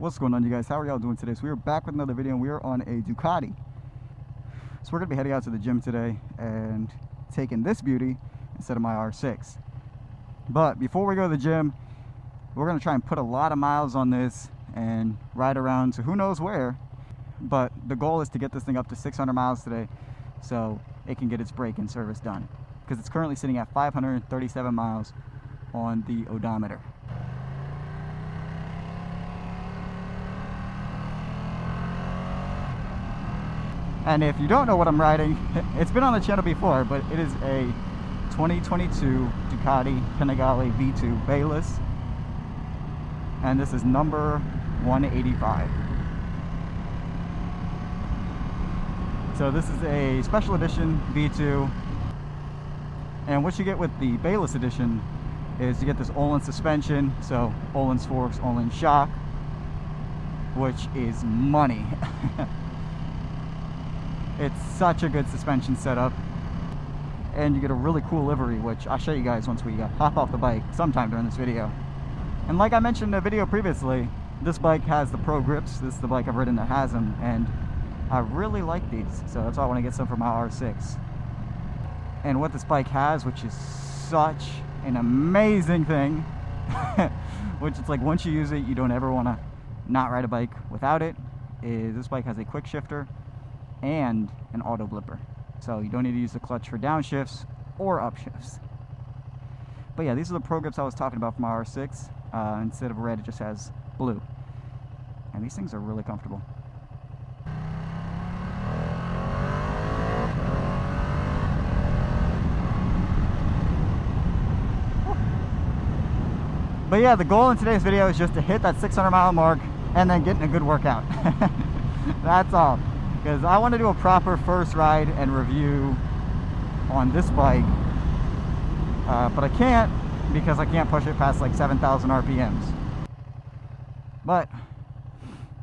What's going on, you guys? How are y'all doing today? So we are back with another video, and we are on a Ducati. So we're gonna be heading out to the gym today and taking this beauty instead of my R6. But before we go to the gym, we're gonna try and put a lot of miles on this and ride around to who knows where. But the goal is to get this thing up to 600 miles today so it can get its break-in service done, because it's currently sitting at 537 miles on the odometer. And if you don't know what I'm riding, it's been on the channel before, but it is a 2022 Ducati Panigale V2 Bayless, and this is number 185. So this is a special edition V2, and what you get with the Bayless edition is you get this Olin suspension, so Olin's forks, Olin shock, which is money. It's such a good suspension setup, and you get a really cool livery, which I'll show you guys once we hop off the bike sometime during this video. And like I mentioned in the video previously, this bike has the Pro grips. This is the bike I've ridden that has them, and I really like these, so that's why I want to get some for my R6. And what this bike has, which is such an amazing thing, which it's like once you use it, you don't ever want to not ride a bike without it, is this bike has a quick shifter and an auto blipper, so you don't need to use the clutch for downshifts or upshifts. But yeah, these are the Pro grips I was talking about from my R6. Instead of red, it just has blue, and these things are really comfortable. But yeah, the goal in today's video is just to hit that 600 mile mark and then get in a good workout. That's all. Because I want to do a proper first ride and review on this bike, but I can't, because I can't push it past like 7,000 RPMs. But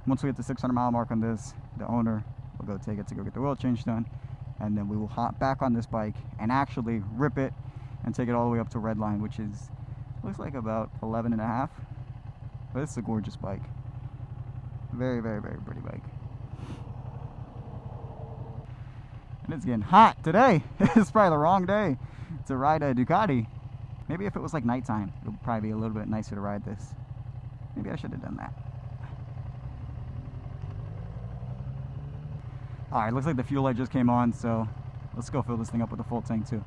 once we hit the 600 mile mark on this, the owner will go take it to go get the oil change done, and then we will hop back on this bike and actually rip it and take it all the way up to Redline, which is, looks like about 11.5. But this is a gorgeous bike. Very, very, very pretty bike. And it's getting hot today. It's probably the wrong day to ride a Ducati. Maybe if it was like nighttime, it would probably be a little bit nicer to ride this. Maybe I should have done that. Alright, looks like the fuel light just came on, so let's go fill this thing up with a full tank too.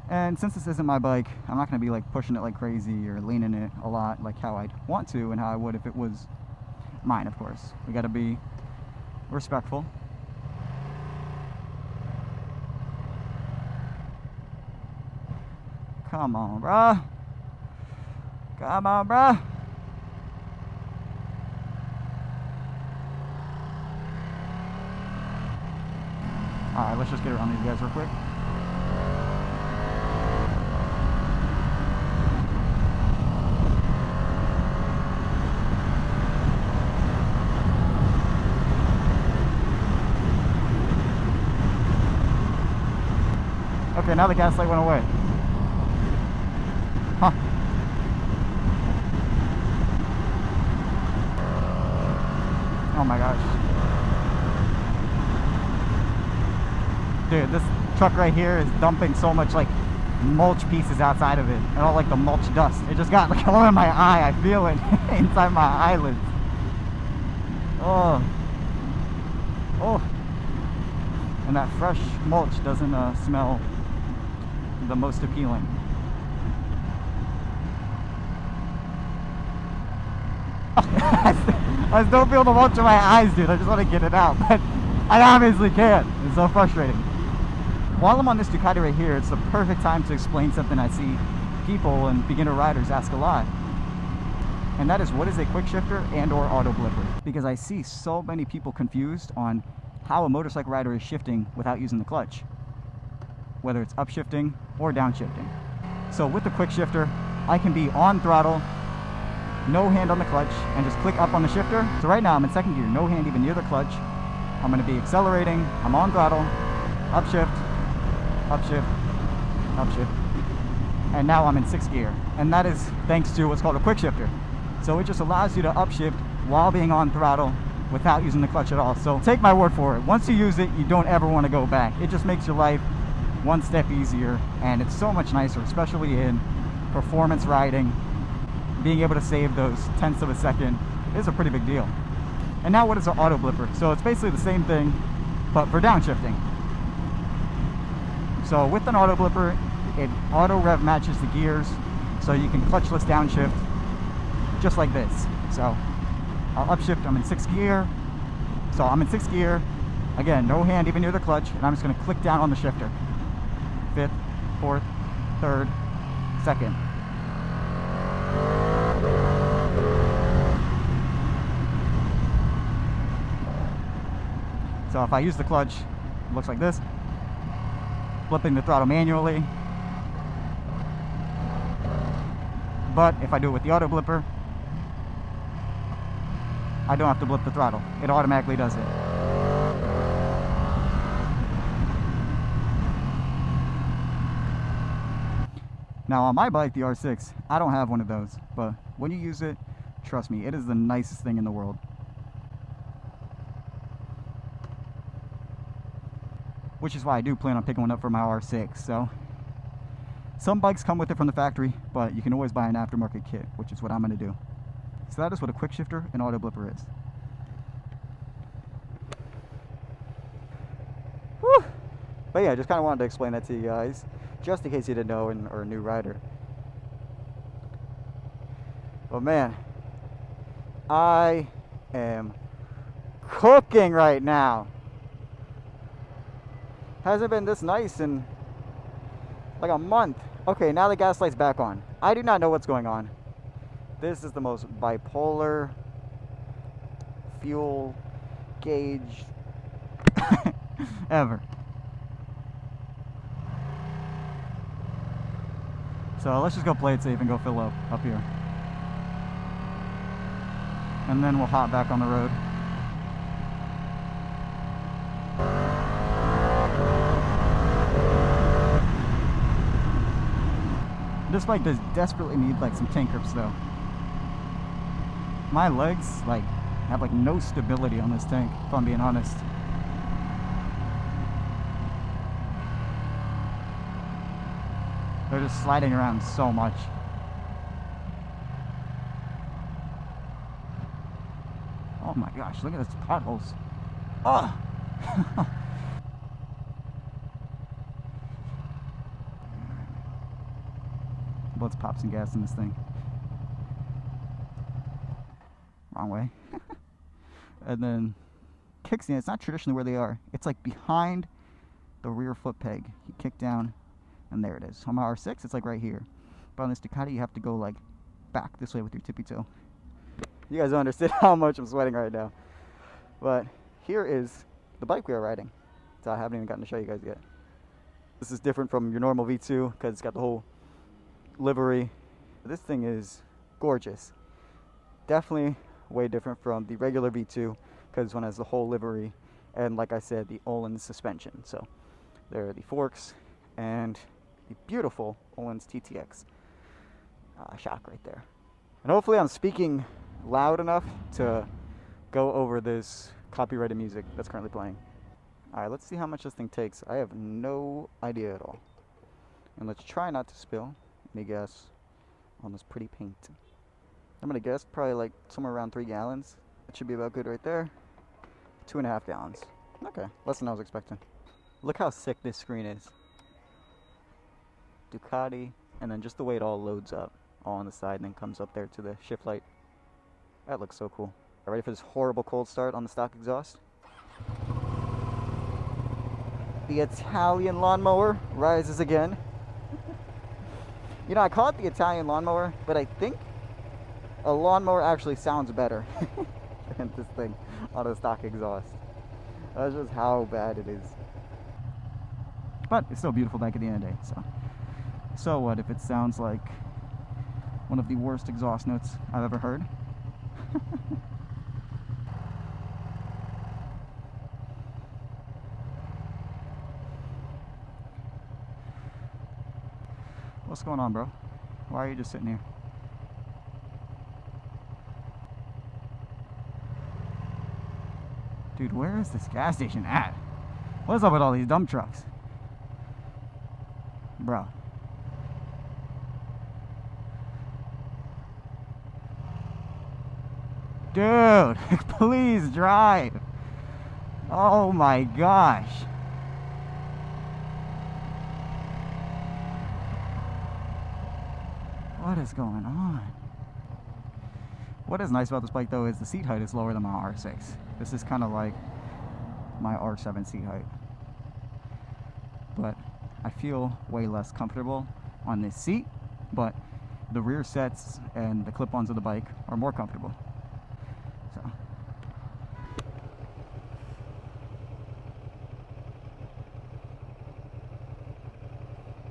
And since this isn't my bike, I'm not going to be like pushing it like crazy or leaning it a lot like how I'd want to and how I would if it was mine, of course. We got to be respectful. Come on, bruh. Come on, bruh. Alright, let's just get around these guys real quick. Okay, now the gas light went away. Huh. Oh my gosh. Dude, this truck right here is dumping so much like mulch pieces outside of it, and all like the mulch dust. It just got like all in my eye. I feel it inside my eyelids. Oh. Oh. And that fresh mulch doesn't smell the most appealing. I still feel the mulch in my eyes, dude. I just want to get it out, but I obviously can't. It's so frustrating. While I'm on this Ducati right here, it's the perfect time to explain something I see people and beginner riders ask a lot. And that is, what is a quick shifter and or auto blipper? Because I see so many people confused on how a motorcycle rider is shifting without using the clutch, whether it's upshifting or downshifting. So with the quick shifter, I can be on throttle no hand on the clutch, and just click up on the shifter. So right now I'm in second gear, no hand even near the clutch. I'm going to be accelerating, I'm on throttle, upshift, upshift, upshift, and now I'm in sixth gear. And that is thanks to what's called a quick shifter. So it just allows you to upshift while being on throttle without using the clutch at all. So take my word for it, once you use it, you don't ever want to go back. It just makes your life one step easier, and it's so much nicer, especially in performance riding. Being able to save those tenths of a second is a pretty big deal. And now what is an auto blipper? So it's basically the same thing, but for downshifting. So with an auto blipper, it auto rev matches the gears, so you can clutchless downshift just like this. So I'll upshift, I'm in sixth gear. So I'm in sixth gear, again, no hand even near the clutch, and I'm just gonna click down on the shifter. Fifth, fourth, third, second. So if I use the clutch, it looks like this. Flipping the throttle manually. But if I do it with the auto blipper, I don't have to blip the throttle. It automatically does it. Now on my bike, the R6, I don't have one of those, but when you use it, trust me, it is the nicest thing in the world. Which is why I do plan on picking one up for my R6. So some bikes come with it from the factory, but you can always buy an aftermarket kit, which is what I'm going to do. So that is what a quick shifter and auto blipper is. Whew. But yeah, I just kind of wanted to explain that to you guys, just in case you didn't know or a new rider. But man, I am cooking right now. Hasn't been this nice in like a month. Okay, now the gas light's back on. I do not know what's going on. This is the most bipolar fuel gauge ever. So let's just go play it safe and go fill up here. And then we'll hop back on the road. This bike does desperately need like some tank grips though. My legs like have like no stability on this tank, if I'm being honest. They're just sliding around so much. Oh my gosh, look at these potholes. Oh! Let's pop some gas in this thing. Wrong way. And then kickstand, it's not traditionally where they are. It's like behind the rear foot peg. You kick down, and there it is. On my R6, it's like right here. But on this Ducati, you have to go like back this way with your tippy toe. You guys don't understand how much I'm sweating right now. But here is the bike we are riding. So I haven't even gotten to show you guys yet. This is different from your normal V2 because it's got the whole livery. This thing is gorgeous. Definitely way different from the regular V2 because this one has the whole livery and, like I said, the Öhlins suspension. So there are the forks and the beautiful Öhlins TTX shock right there. And hopefully I'm speaking loud enough to go over this copyrighted music that's currently playing. Alright, let's see how much this thing takes. I have no idea at all. And let's try not to spill. Let me guess on this pretty paint. I'm gonna guess probably like somewhere around 3 gallons. That should be about good right there. 2.5 gallons. Okay, less than I was expecting. Look how sick this screen is. Ducati, and then just the way it all loads up, all on the side, and then comes up there to the shift light. That looks so cool. All ready for this horrible cold start on the stock exhaust? The Italian lawnmower rises again. You know, I call it the Italian lawnmower, but I think a lawnmower actually sounds better than this thing on a stock exhaust. That's just how bad it is. But it's still a beautiful bike at the end of the day, so what if it sounds like One of the worst exhaust notes I've ever heard. What's going on, bro? Why are you just sitting here? Dude, where is this gas station at? What's up with all these dump trucks? Bro. Dude, please drive. Oh my gosh. What is going on? What is nice about this bike though is the seat height is lower than my R6. This is kind of like my R7 seat height. But I feel way less comfortable on this seat, but the rear sets and the clip-ons of the bike are more comfortable. So.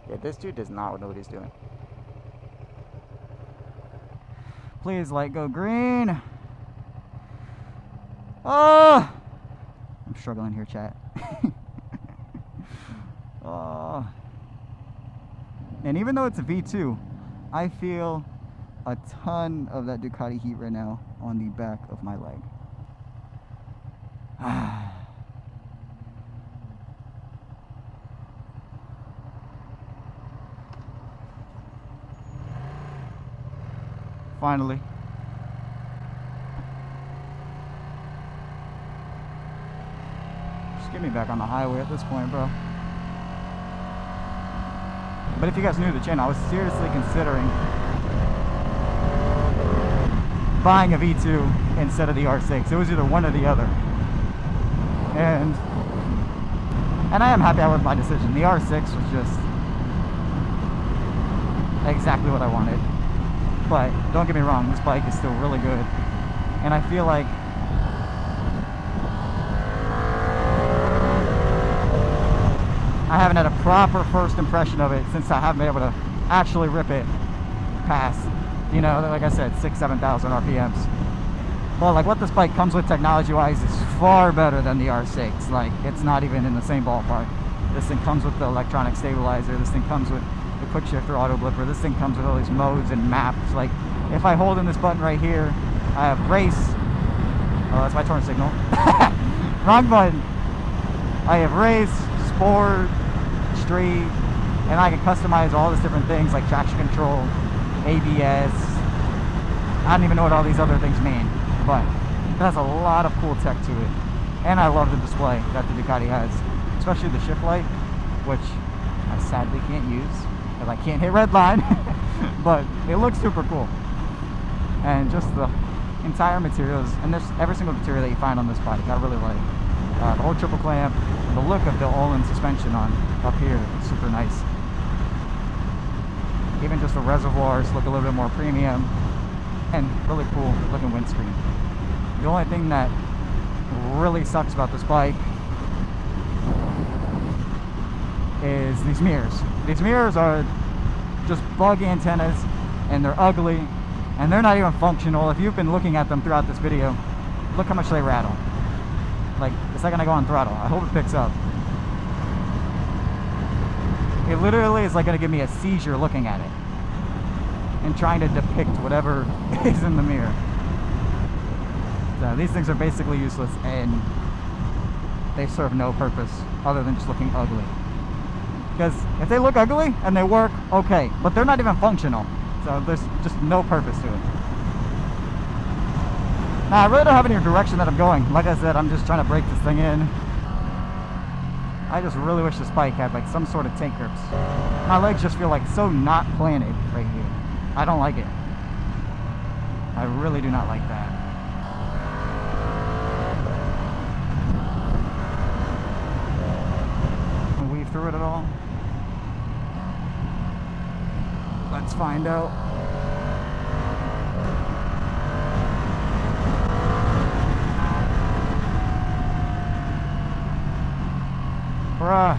Yeah, this dude does not know what he's doing. Please, light go green. Oh! I'm struggling here, chat. Oh. And even though it's a V2, I feel a ton of that Ducati heat right now on the back of my leg. Finally. Just get me back on the highway at this point, bro. But if you guys knew the channel, I was seriously considering buying a V2 instead of the R6. It was either one or the other. And I am happy with my decision. The R6 was just exactly what I wanted. But don't get me wrong, this bike is still really good. And I feel like I haven't had a proper first impression of it since I haven't been able to actually rip it past, you know, like I said, 6,000-7,000 RPMs. But like what this bike comes with technology-wise is far better than the R6. Like, it's not even in the same ballpark. This thing comes with the electronic stabilizer. This thing comes with the quick shifter auto blipper. This thing comes with all these modes and maps. Like, if I hold in this button right here, I have race. Oh, that's my turn signal. Wrong button. I have race, sport, street, and I can customize all these different things like traction control, ABS. I don't even know what all these other things mean, but it has a lot of cool tech to it. And I love the display that the Ducati has, especially the shift light, which I sadly can't use because I can't hit red line, but it looks super cool. And just the entire materials, and there's every single material that you find on this bike I really like. The whole triple clamp, the look of the all-in suspension on up here is super nice. Even just the reservoirs look a little bit more premium, and really cool looking windscreen. The only thing that really sucks about this bike is these mirrors. These mirrors are just bug antennas, and they're ugly, and they're not even functional. If you've been looking at them throughout this video, look how much they rattle. Like, the second I go on throttle, I hope it picks up. It literally is like going to give me a seizure looking at it and trying to depict whatever is in the mirror. So these things are basically useless, and they serve no purpose other than just looking ugly. Because if they look ugly and they work, okay, but they're not even functional, so there's just no purpose to it. Now, I really don't have any direction that I'm going. Like I said, I'm just trying to break this thing in. I just really wish this bike had like some sort of tank grips. My legs just feel like so not planted right here. I don't like it. I really do not like that. Can we weave through it at all? Let's find out. Bruh,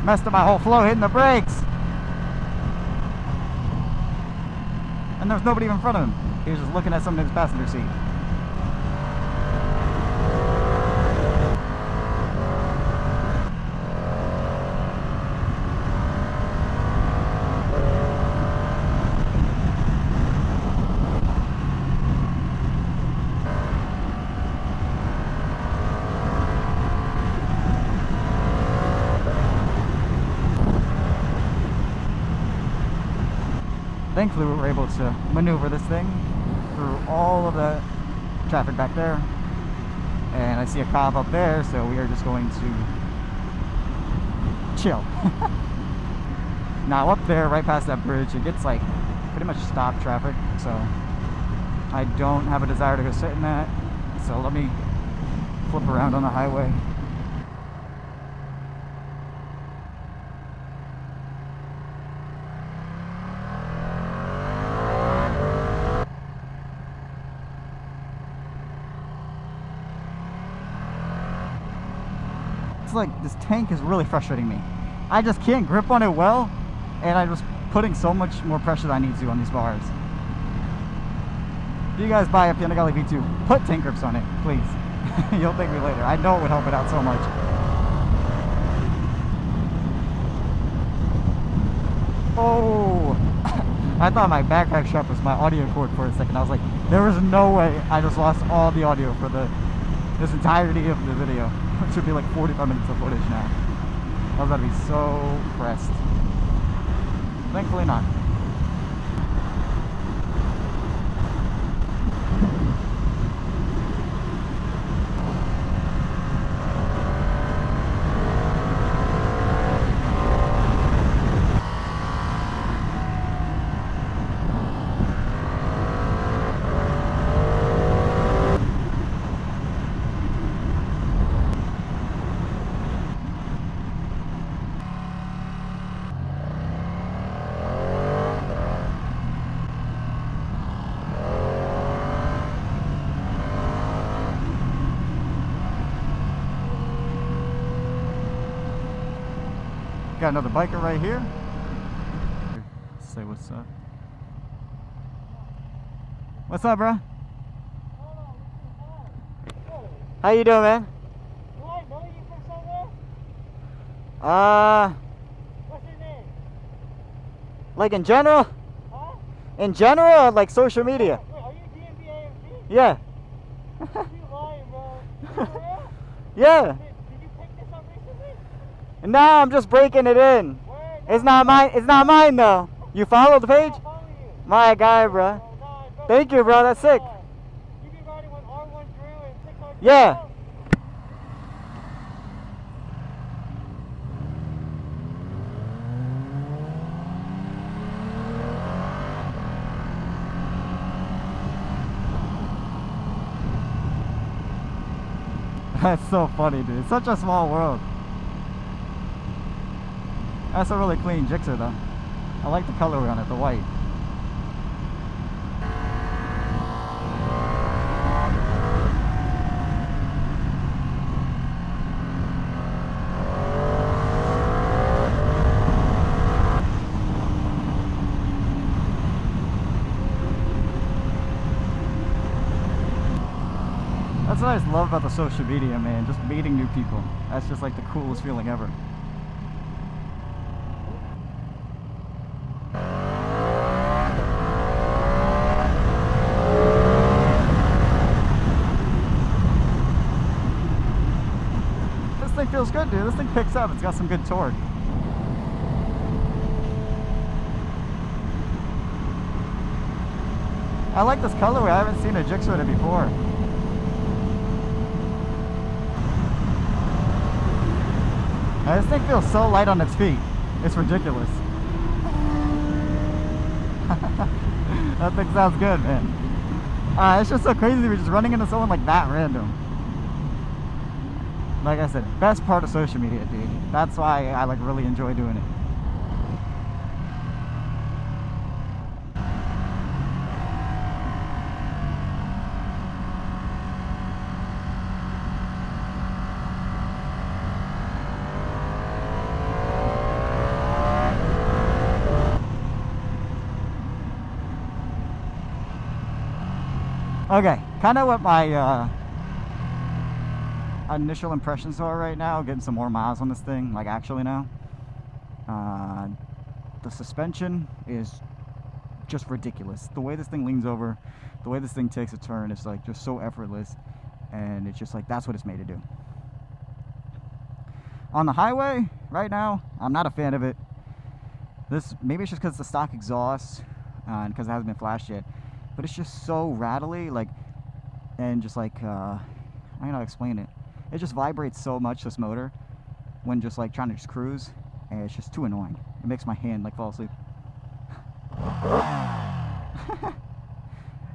messed up my whole flow hitting the brakes. and there's nobody in front of him. He was just looking at something in his passenger seat. Thankfully, we were able to maneuver this thing through all of the traffic back there. And I see a cop up there, so we are just going to chill. Now up there, right past that bridge, it gets like pretty much stop traffic. So I don't have a desire to go sit in that. So let me flip around on the highway. It's like this tank is really frustrating me. I just can't grip on it well, and I'm just putting so much more pressure than I need to on these bars. If you guys buy a Ducati V2, put tank grips on it, please. You'll thank me later. I know it would help it out so much. Oh! I thought my backpack strap was my audio cord for a second. I was like, there was no way I just lost all the audio for this entirety of the video. It should be like 45 minutes of footage now. I was about to be so pressed. Thankfully not. Got another biker right here. Say what's up. What's up, bro? How you doing, man? Do I know you from somewhere? What's your name? Like in general? Huh? In general, or like social media? Wait, are you DMVAMG? Yeah. You lying, bro. You for real? Yeah. Did you pick this up recently? Nah, I'm just breaking it in. Where? It's not mine. It's not mine though. You follow the page? I'll follow you. My guy, bro. Nah, bro. Thank you, bro. That's sick. You be riding with R1 Drew and 600. Yeah. That's so funny, dude. It's such a small world. That's a really clean Gixxer, though. I like the colorway on it, the white. That's what I just love about the social media, man. Just meeting new people. That's just like the coolest feeling ever. This thing feels good, dude. This thing picks up. It's got some good torque. I like this colorway. I haven't seen a Gixxer with it before. This thing feels so light on its feet. It's ridiculous. That thing sounds good, man. It's just so crazy we're just running into someone like that random. Like I said, best part of social media, dude. That's why I like really enjoy doing it. Okay, kind of what my initial impressions are right now, getting some more miles on this thing, like actually now. The suspension is just ridiculous. The way this thing leans over, the way this thing takes a turn is like just so effortless, and it's just like that's what it's made to do. On the highway right now, I'm not a fan of it. This maybe it's just because it's the stock exhaust and because it hasn't been flashed yet, but it's just so rattly, like, and just like I don't know how to explain it. It just vibrates so much, this motor, when just like trying to just cruise, and it's just too annoying. It makes my hand like fall asleep.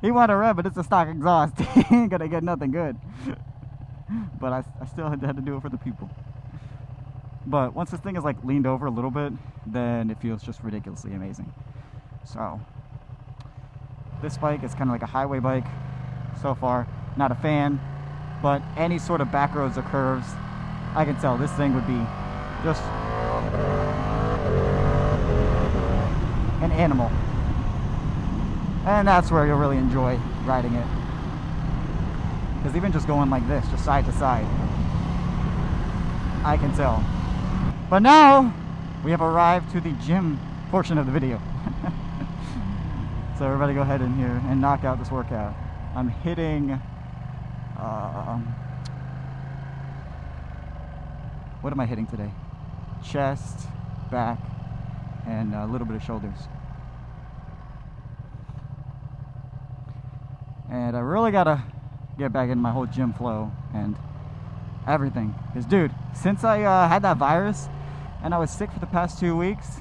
He wanted to rev, but it's a stock exhaust. He ain't gonna get nothing good. But I still had to do it for the people. But once this thing is like leaned over a little bit, then it feels just ridiculously amazing. So this bike is kind of like a highway bike so far. Not a fan, but any sort of back roads or curves, I can tell this thing would be just an animal. And that's where you'll really enjoy riding it. Because even just going like this, just side to side, I can tell. But now we have arrived to the gym portion of the video. So everybody go ahead in here and knock out this workout. I'm hitting what am I hitting today? Chest, back, and a little bit of shoulders. And I really gotta get back into my whole gym flow and everything. Because dude, since I had that virus and I was sick for the past 2 weeks,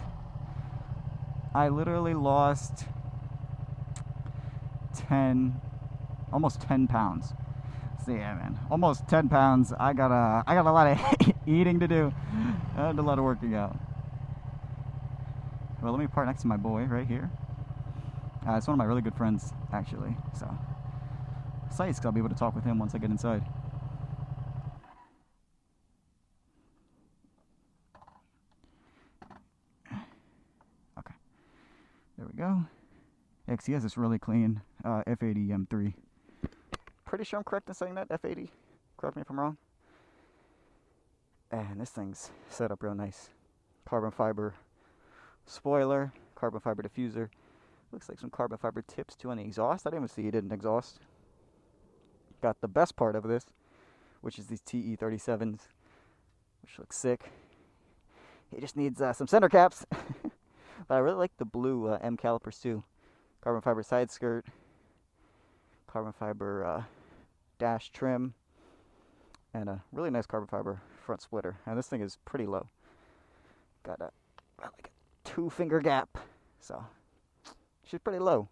I literally lost almost 10 pounds. So yeah, man, almost 10 pounds. I got a lot of eating to do and a lot of working out. Well, let me park next to my boy right here. It's one of my really good friends, actually. So excited because I'll be able to talk with him once I get inside. Okay, there we go. Yeah, 'cause he has this really clean F80 M3. Pretty sure I'm correct in saying that, F80. Correct me if I'm wrong. And this thing's set up real nice. Carbon fiber spoiler, carbon fiber diffuser. Looks like some carbon fiber tips too on the exhaust. I didn't even see it didn't exhaust. Got the best part of this, which is these TE37s, which looks sick. It just needs some center caps. But I really like the blue M calipers too. Carbon fiber side skirt, carbon fiber dash trim, and a really nice carbon fiber front splitter. And this thing is pretty low. Got like a 2-finger gap, so she's pretty low.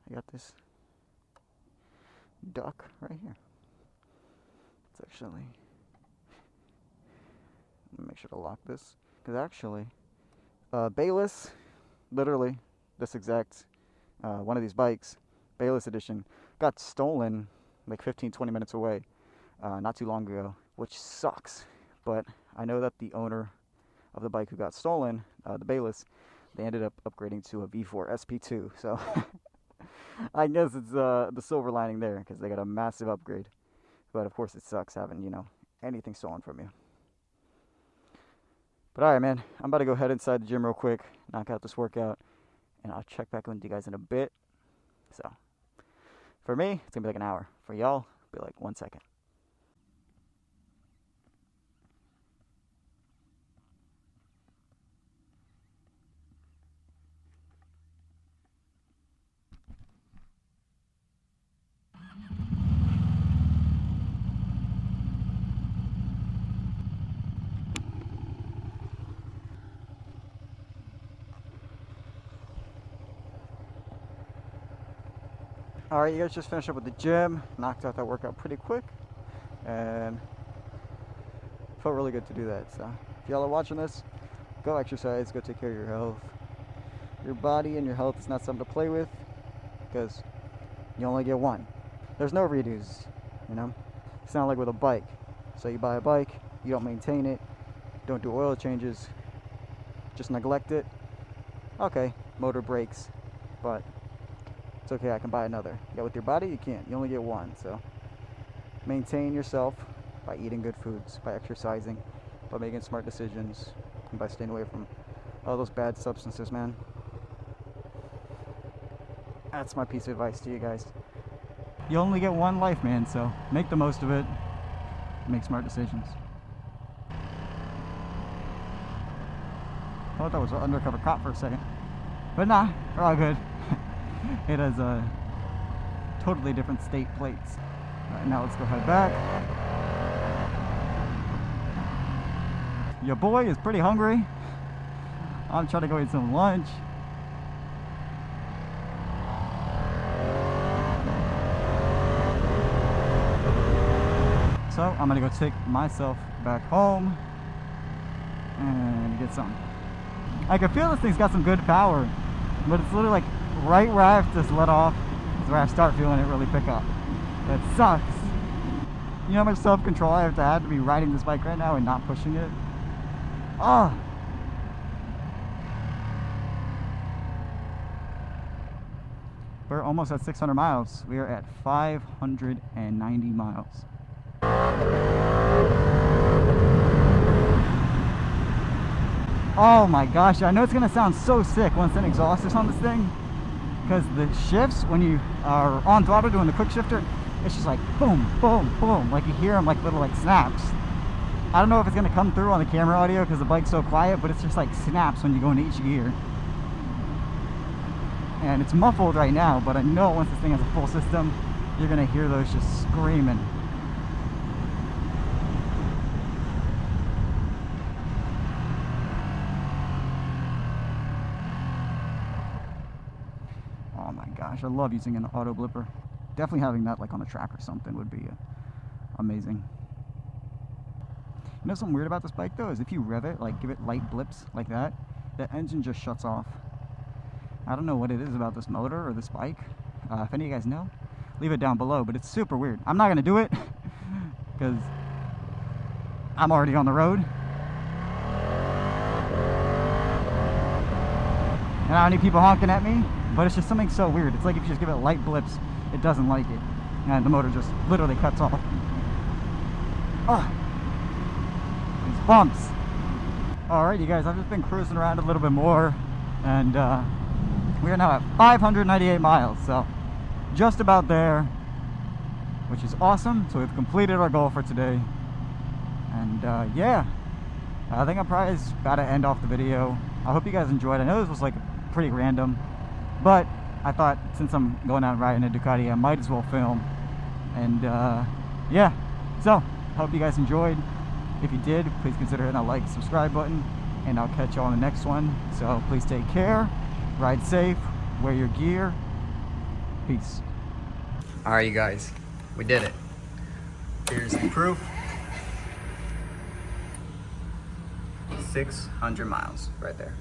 I got this duck right here. It's actually, let me make sure to lock this, because actually Bayless, literally this exact one of these bikes, Bayless edition, got stolen like 15-20 minutes away not too long ago, which sucks. But I know that the owner of the bike who got stolen, the Bayless, they ended up upgrading to a V4 SP2. So I guess it's the silver lining there, because they got a massive upgrade. But of course it sucks having, you know, anything stolen from you. But alright, man, I'm about to go head inside the gym real quick, knock out this workout, and I'll check back with you guys in a bit. So for me, it's gonna be like an hour. For y'all, it'll be like 1 second. Alright, you guys just finished up with the gym, knocked out that workout pretty quick, and felt really good to do that. So if y'all are watching this, go exercise, go take care of your health. Your body and your health is not something to play with, because you only get one. There's no redos, you know? It's not like with a bike. So you buy a bike, you don't maintain it, don't do oil changes, just neglect it. Okay, motor breaks, but it's okay, I can buy another. Yeah, with your body, you can't. You only get one. So maintain yourself by eating good foods, by exercising, by making smart decisions, and by staying away from all those bad substances, man. That's my piece of advice to you guys. You only get one life, man, so make the most of it. Make smart decisions. I thought that was an undercover cop for a second. But nah, we're all good. It has a totally different state plates. Alright, now let's go head back. Your boy is pretty hungry. I'm trying to go eat some lunch. So I'm gonna go take myself back home and get some. I can feel this thing's got some good power, but it's literally like right where I have to let off is where I start feeling it really pick up. That sucks. You know how much self-control I have to have to be riding this bike right now and not pushing it? Oh. We're almost at 600 miles. We are at 590 miles. Oh my gosh, I know it's gonna sound so sick once an exhaust is on this thing, because the shifts when you are on throttle doing the quick shifter, it's just like boom, boom, boom, like you hear them like little like snaps. I don't know if it's gonna come through on the camera audio because the bike's so quiet, but it's just like snaps when you go into each gear. And it's muffled right now, but I know once this thing has a full system, you're gonna hear those just screaming. Oh my gosh, I love using an auto blipper. Definitely having that like on a track or something would be amazing. You know something weird about this bike though is if you rev it, like give it light blips like that, the engine just shuts off. I don't know what it is about this motor or this bike. If any of you guys know, leave it down below, but it's super weird. I'm not gonna do it because I'm already on the road. And I don't need people honking at me, but it's just something so weird. It's like if you just give it light blips, it doesn't like it. And the motor just literally cuts off. Oh, these bumps. Alright, you guys, I've just been cruising around a little bit more, and we are now at 598 miles, so just about there, which is awesome. So we've completed our goal for today, and yeah, I think I'm probably about to end off the video. I hope you guys enjoyed. I know this was like pretty random, but I thought since I'm going out riding a Ducati, I might as well film. And yeah, so hope you guys enjoyed. If you did, please consider hitting that like, subscribe button, and I'll catch you on the next one. So please take care, ride safe, wear your gear. Peace. All right, you guys, we did it. Here's the proof. 600 miles right there.